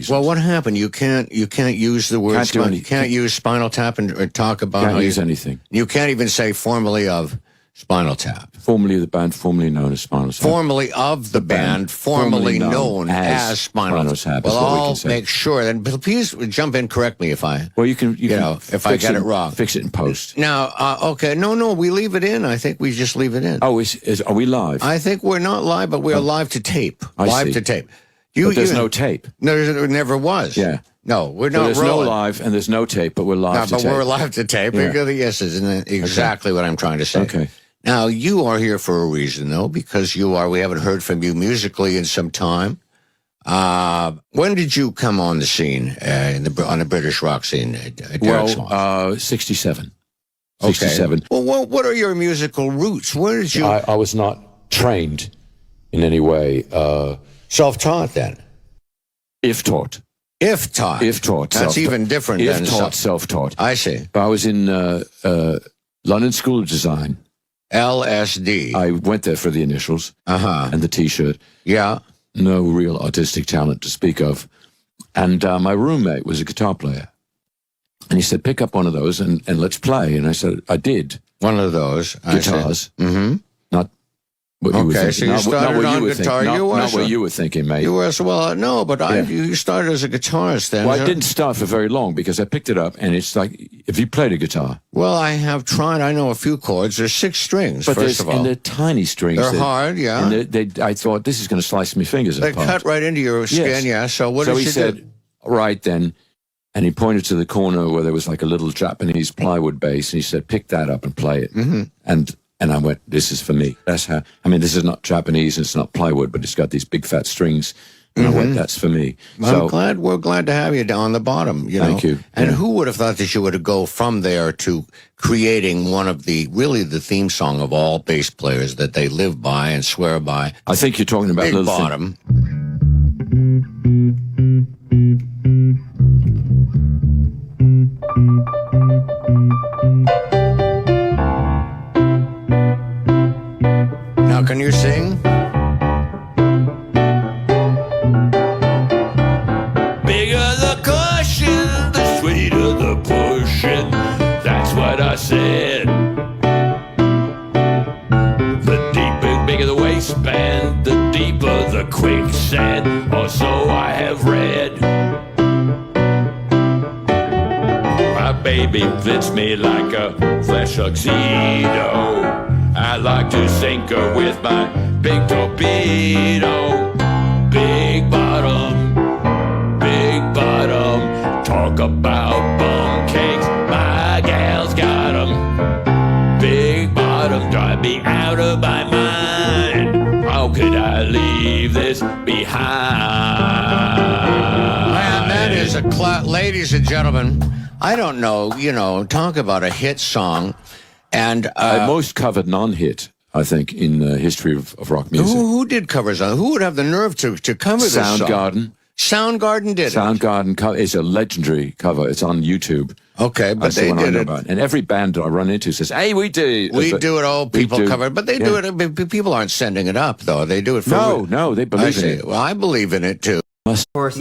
reasons. Well, what happened? You can't use the word you can't use Spinal Tap or talk about can't use anything. You can't even say formerly of Spinal Tap. Formerly of the band, formerly known as Spinal Tap. Formerly of the band, formerly known as Spinal Tap. Well, I'll make sure. And please jump in, correct me if I. Well, you can if I get it wrong, fix it in post. Now, okay, no, we leave it in. I think we just leave it in. Oh, are we live? I think we're not live, but we're live to tape. Live to tape. But there's no tape. No, there never was. Yeah. No, we're not. So there's rolling. no live and there's no tape, but we're live to tape. But we're live to tape. Yeah. Yes, isn't exactly what I'm trying to say. Okay. Now, you are here for a reason, though, because we haven't heard from you musically in some time. When did you come on the scene on the British rock scene? 67. Okay. 67. Well, what are your musical roots? Where did you... I was not trained in any way. Self-taught, then? If taught. If taught. If taught. That's even different than... If taught, self-taught. I see. I was in London School of Design. LSD. I went there for the initials and the T-shirt. Yeah. No real artistic talent to speak of. And my roommate was a guitar player. And he said, pick up one of those and let's play. And I said, I did. One of those. Guitars. Mm-hmm. Not what you were thinking. So you started on guitar. Not what you were thinking, mate. You were, no, but you started as a guitarist then. Well, I didn't start for very long because I picked it up and it's like, if you played a guitar. Well, I have tried. I know a few chords. There's 6 strings, first of all. And they're tiny strings. They're hard, yeah. And I thought, this is going to slice my fingers apart. They cut right into your skin, yeah. So what did you do? So he said, right then, and he pointed to the corner where there was like a little Japanese plywood base, and he said, pick that up and play it. Mm-hmm. And I went, this is for me. That's how, this is not Japanese, and it's not plywood, but it's got these big fat strings. And I went, that's for me. Well, we're glad to have you down the bottom. Thank you. And who would have thought that you would go from there to creating one of the theme song of all bass players that they live by and swear by? I think you're talking about Big Bottom. Now, can you sing? Bigger the cushion, the sweeter the pushing. That's what I said. The bigger the waistband, the deeper the quicksand, or so I have read. My baby fits me like a flesh tuxedo. I like to sink her with my big torpedo. Big bottom, talk about bum cakes. My gal's got 'em. Big bottom, drive me out of my mind. How could I leave this behind? Man, that is ladies and gentlemen, I don't know, talk about a hit song. And most covered non-hit, I think, in the history of rock music. Who did covers on? Who would have the nerve to cover this song? Soundgarden. Soundgarden did it. Soundgarden is a legendary cover. It's on YouTube. Okay, but they did it. And every band I run into says, "Hey, we do it." We do it. Old people cover it, but they do it. People aren't sending it up, though. They do it for no, they believe in it. Well, I believe in it too. Of course,